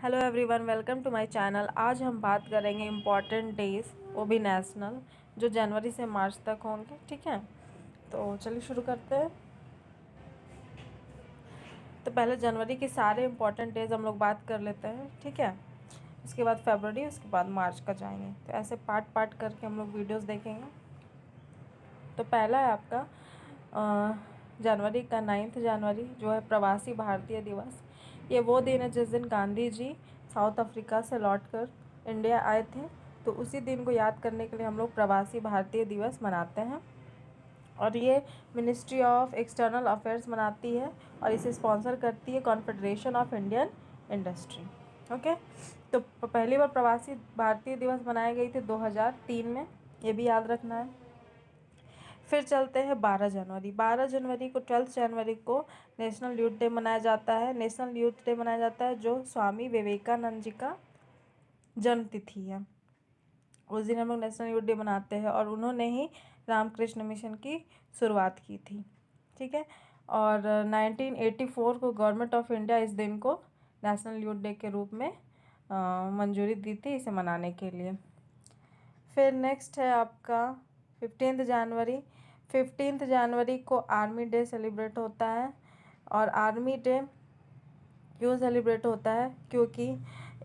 Hello everyone, welcome to my channel. आज हम बात करेंगे इम्पॉर्टेंट डेज, वो भी नेशनल, जो जनवरी से मार्च तक होंगे। ठीक है, तो चलिए शुरू करते हैं। तो पहले जनवरी के सारे इम्पॉर्टेंट डेज हम लोग बात कर लेते हैं। ठीक है, उसके बाद फरवरी, उसके बाद मार्च का जाएंगे। तो ऐसे पार्ट पार्ट करके हम लोग वीडियोस देखेंगे। तो पहला है आपका जनवरी का 9 जनवरी, जो है प्रवासी भारतीय दिवस। ये वो दिन है जिस दिन गांधी जी साउथ अफ्रीका से लौटकर इंडिया आए थे। तो उसी दिन को याद करने के लिए हम लोग प्रवासी भारतीय दिवस मनाते हैं। और ये मिनिस्ट्री ऑफ एक्सटर्नल अफेयर्स मनाती है और इसे स्पॉन्सर करती है confederation of Indian industry. Okay, तो पहली बार प्रवासी भारतीय दिवस मनाई गई थी 2003 में, ये भी याद रखना है। फिर चलते हैं 12 जनवरी। 12 जनवरी को, 12 जनवरी को नेशनल यूथ डे मनाया जाता है। नेशनल यूथ डे मनाया जाता है जो स्वामी विवेकानंद जी का जन्म तिथि है। उस दिन हम लोग नेशनल यूथ डे मनाते हैं और उन्होंने ही रामकृष्ण मिशन की शुरुआत की थी। ठीक है, और 1984 को गवर्नमेंट ऑफ इंडिया इस दिन को नेशनल यूथ डे के रूप में मंजूरी दी थी इसे मनाने के लिए। फिर नेक्स्ट है आपका 15 जनवरी। 15 जनवरी को आर्मी डे सेलिब्रेट होता है। और आर्मी डे क्यों सेलिब्रेट होता है? क्योंकि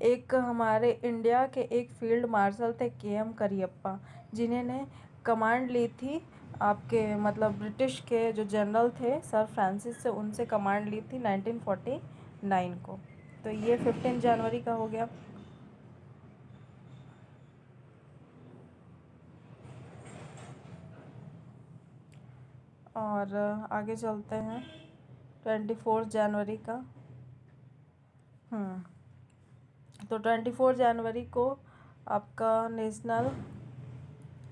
एक हमारे इंडिया के एक फील्ड मार्शल थे KM करियप्पा, जिन्होंने कमांड ली थी आपके मतलब ब्रिटिश के जो जनरल थे सर फ्रांसिस से, उनसे कमांड ली थी 1949 को। तो ये 15 जनवरी का हो गया। और आगे चलते हैं 24 जनवरी का। तो 24 जनवरी को आपका नेशनल,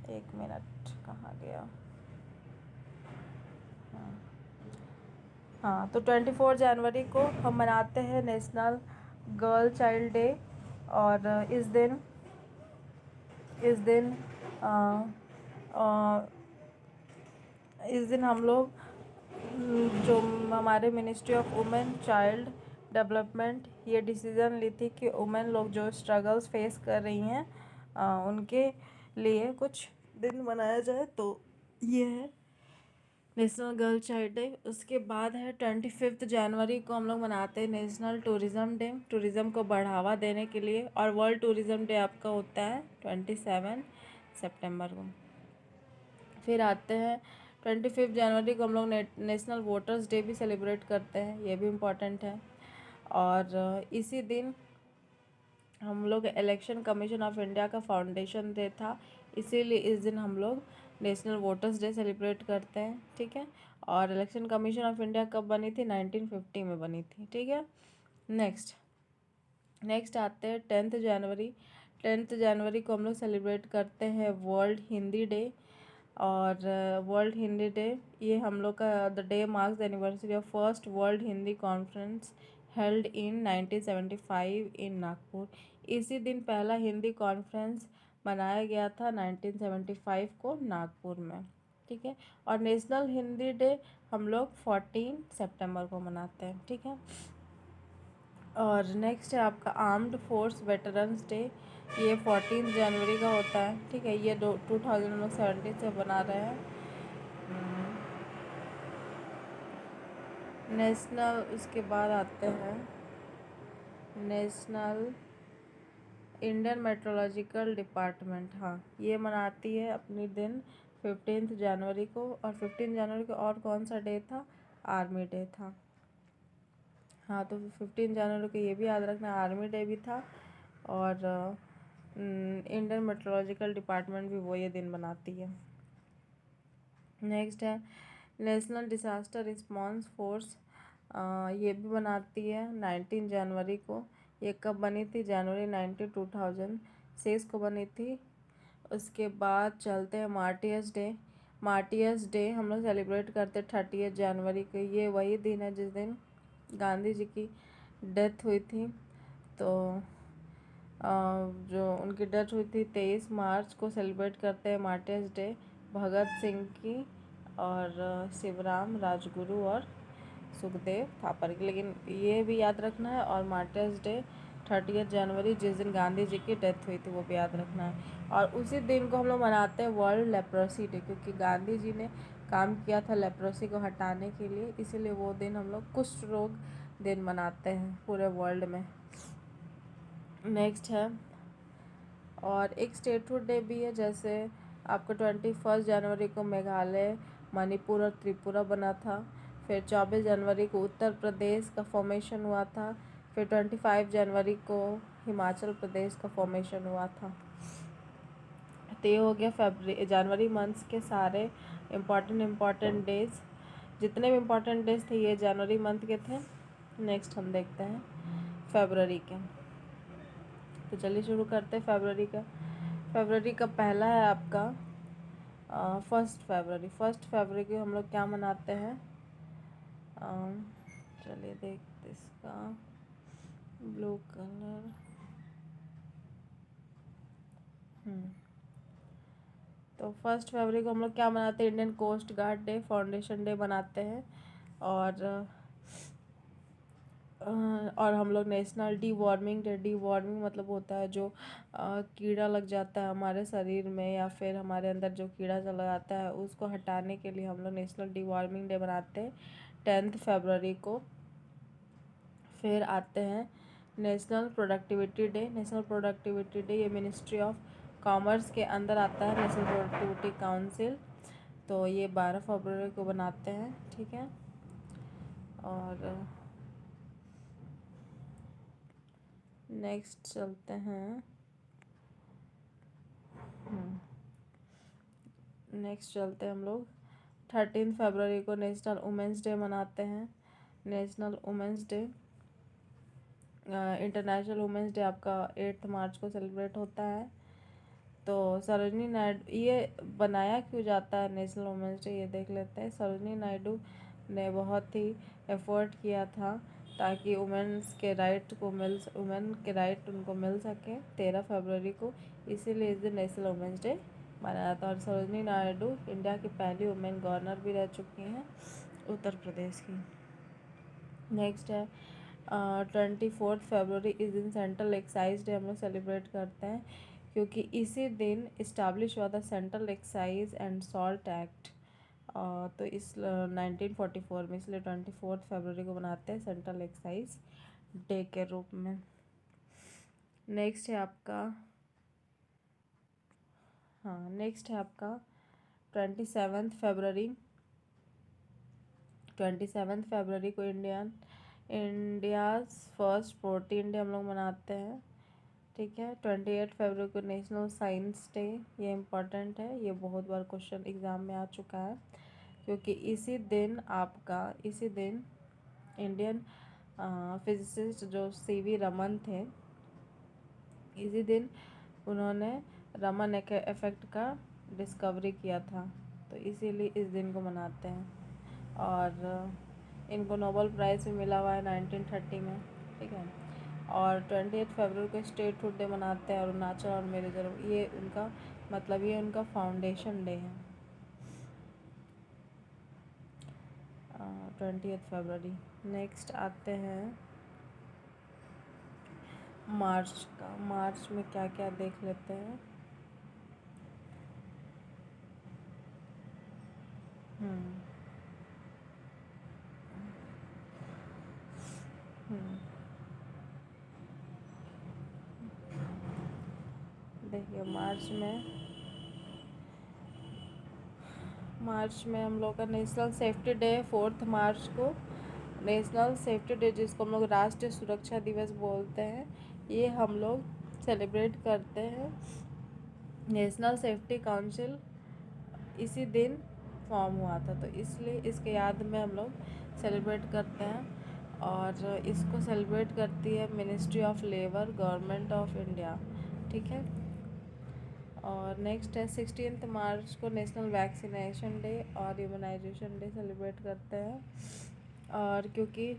एक मिनट कहाँ गया, हाँ, तो 24 जनवरी को हम मनाते हैं नेशनल गर्ल चाइल्ड डे। और इस दिन अ, अ, इस दिन हम लोग जो हमारे ministry of women child development ये डिसीज़न ली थी कि वुमेन लोग जो स्ट्रगल्स फेस कर रही हैं उनके लिए कुछ दिन मनाया जाए। तो ये है नेशनल गर्ल चाइल्ड डे। उसके बाद है 25 जनवरी को हम लोग मनाते हैं नेशनल टूरिज़्म डे, टूरिज़्म को बढ़ावा देने के लिए। और वर्ल्ड टूरिज़्म डे आपका होता है 27 सितंबर को। फिर आते हैं 25 जनवरी को हम लोग नेशनल वोटर्स डे भी सेलिब्रेट करते हैं, ये भी इम्पॉर्टेंट है। और इसी दिन हम लोग इलेक्शन कमीशन ऑफ इंडिया का फाउंडेशन डे था, इसीलिए इस दिन हम लोग नेशनल वोटर्स डे सेलिब्रेट करते हैं। ठीक है, और इलेक्शन कमीशन ऑफ इंडिया कब बनी थी? 1950 में बनी थी। ठीक है, नेक्स्ट आते हैं 10 जनवरी। 10 जनवरी को हम लोग सेलिब्रेट करते हैं वर्ल्ड हिंदी डे। और वर्ल्ड हिंदी डे ये हम लोग का the day marks the anniversary of first world Hindi conference held in 1975 इन नागपुर। इसी दिन पहला हिंदी कॉन्फ्रेंस मनाया गया था 1975 को नागपुर में। ठीक है, और नेशनल हिंदी डे हम लोग 14 सितंबर को मनाते हैं। ठीक है, और नेक्स्ट है आपका आर्म्ड फोर्स वेटरन्स डे, ये 14 जनवरी का होता है। ठीक है, ये 2017 से बना रहे हैं। नेशनल, उसके बाद आते हैं नेशनल इंडियन मेट्रोलॉजिकल डिपार्टमेंट, हाँ, ये मनाती है अपनी दिन 15 जनवरी को। और 15 जनवरी को और कौन सा डे था? आर्मी डे था। हाँ, तो 15 जनवरी को ये भी याद रखना, आर्मी डे भी था। और इंडियन मेट्रोलॉजिकल डिपार्टमेंट भी वो ये दिन बनाती है। नेक्स्ट है नेशनल डिसास्टर रिस्पॉन्स फोर्स, ये भी बनाती है 19 जनवरी को। ये कब बनी थी? जनवरी 19, 2006 को बनी थी। उसके बाद चलते हैं मार्टियर्स डे। मार्टियर्स डे हम लोग सेलिब्रेट करते हैं 30 जनवरी को। ये वही दिन है जिस दिन गांधी जी की डेथ हुई थी। तो जो उनकी डेथ हुई थी 23 मार्च को सेलिब्रेट करते हैं मार्टियर्स डे। भगत सिंह की और शिवराम राजगुरु और सुखदेव थापर की। लेकिन ये भी याद रखना है, और मार्टियर्स डे 30 जनवरी जिस दिन गांधी जी की डेथ हुई थी, वो भी याद रखना है। और उसी दिन को हम लोग मनाते हैं वर्ल्ड लेप्रोसी डे, क्योंकि गांधी जी ने काम किया था लेप्रोसी को हटाने के लिए, इसीलिए वो दिन हम लोग कुष्ठ रोग दिन मनाते हैं पूरे वर्ल्ड में। नेक्स्ट है, और एक स्टेटहुड डे भी है, जैसे आपको 21 जनवरी को मेघालय, मणिपुर और त्रिपुरा बना था। फिर 24 जनवरी को उत्तर प्रदेश का फॉर्मेशन हुआ था। फिर 25 जनवरी को हिमाचल प्रदेश का फॉर्मेशन हुआ था। तो ये हो गया जनवरी मंथ्स के सारे इम्पॉर्टेंट डेज। जितने भी इम्पॉर्टेंट डेज थे ये जनवरी मंथ के थे। नेक्स्ट हम देखते हैं फरवरी के। तो चलिए शुरू करते हैं फरवरी का। फरवरी का पहला है आपका 1 फरवरी। 1 फरवरी को हम लोग क्या मनाते हैं, चलिए देखते इसका ब्लू कलर। तो 1 फरवरी को हम लोग क्या मनाते हैं, Indian coast guard day, foundation day मनाते हैं। और हम लोग national deworming day, deworming मतलब होता है जो कीड़ा लग जाता है हमारे शरीर में या फिर हमारे अंदर जो कीड़ा चला जाता है उसको हटाने के लिए हम लोग नेशनल डी वार्मिंग डे बनाते हैं 10 फरवरी को। फिर आते हैं national productivity day. National productivity day ये मिनिस्ट्री ऑफ कॉमर्स के अंदर आता है, नेशनल प्रोडक्टिविटी काउंसिल। तो ये 12 फरवरी को बनाते हैं, ठीक है। और नेक्स्ट चलते हैं, नेक्स्ट चलते हैं हम लोग 13 फरवरी को नेशनल वुमेंस डे मनाते हैं। National women's day, international women's day आपका 8 मार्च को सेलिब्रेट होता है। तो सरोजनी नायडू, ये बनाया क्यों जाता है नेशनल वुमेंस डे, ये देख लेते हैं। सरोजनी नायडू ने बहुत ही एफर्ट किया था ताकि वुमेन्स के राइट उनको मिल सके 13 फरवरी को, इसीलिए इस दिन नेशनल वुमेंस डे मनाया जाता है। और सरोजनी नायडू इंडिया की पहली वुमेन गवर्नर भी रह चुकी हैं उत्तर प्रदेश की। नेक्स्ट है 24 फरवरी। इस दिन सेंट्रल एक्साइज डे हम लोग सेलिब्रेट करते हैं, क्योंकि इसी दिन इस्टेब्लिश हुआ था central excise and salt act. तो इस 1944 में, इसलिए 24 फरवरी को बनाते हैं सेंट्रल एक्साइज डे के रूप में। नेक्स्ट है आपका 27 फरवरी। 27 फरवरी को इंडियाज़ फर्स्ट प्रोटीन डे हम लोग मनाते हैं, ठीक है। 28 फरवरी को नेशनल साइंस डे, ये इम्पोर्टेंट है, ये बहुत बार क्वेश्चन एग्ज़ाम में आ चुका है, क्योंकि इसी दिन इंडियन फिजिसिस्ट जो सीवी रमन थे, इसी दिन उन्होंने रमन इफेक्ट का डिस्कवरी किया था, तो इसीलिए इस दिन को मनाते हैं। और इनको नोबेल प्राइज़ भी मिला हुआ है 1930 में, ठीक है। और 28 फरवरी को स्टेटहुड डे मनाते हैं अरुणाचल और मिजोरम, ये उनका फाउंडेशन डे है 28 फरवरी। नेक्स्ट आते हैं मार्च का। मार्च में क्या क्या देख लेते हैं। देखिए मार्च में हम लोग का नेशनल सेफ्टी डे 4 मार्च को। नेशनल सेफ्टी डे जिसको हम लोग राष्ट्रीय सुरक्षा दिवस बोलते हैं, ये हम लोग सेलिब्रेट करते हैं। नेशनल सेफ्टी काउंसिल इसी दिन फॉर्म हुआ था, तो इसलिए इसके याद में हम लोग सेलिब्रेट करते हैं। और इसको सेलिब्रेट करती है ministry of labour, government of India, ठीक है। और नेक्स्ट है 16 मार्च को नेशनल वैक्सीनेशन डे और इम्यूनाइजेशन डे सेलिब्रेट करते हैं। और क्योंकि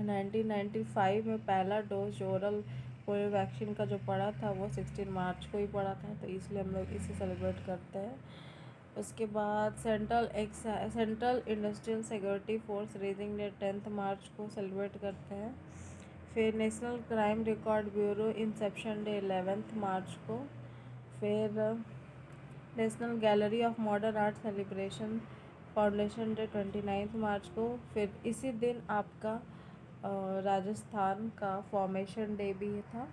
1995 में पहला डोज ओरल पोलियो वैक्सीन का जो पड़ा था वो 16 मार्च को ही पड़ा था, तो इसलिए हम लोग इसे सेलिब्रेट करते हैं। उसके बाद central industrial security force raising day 10 मार्च को सेलिब्रेट करते हैं। फिर national crime record bureau Inception day 11 मार्च को। फिर national gallery of modern art celebration foundation day 29 मार्च को। फिर इसी दिन आपका राजस्थान का फॉर्मेशन डे भी था,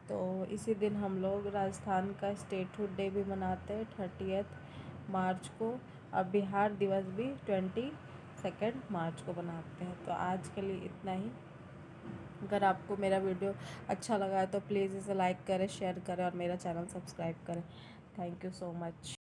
तो इसी दिन हम लोग राजस्थान का स्टेटहुड डे भी मनाते हैं 30 मार्च को। और बिहार दिवस भी 22 मार्च को मनाते हैं। तो आज के लिए इतना ही। अगर आपको मेरा वीडियो अच्छा लगा है तो प्लीज़ इसे लाइक करें, शेयर करें और मेरा चैनल सब्सक्राइब करें। Thank you so much.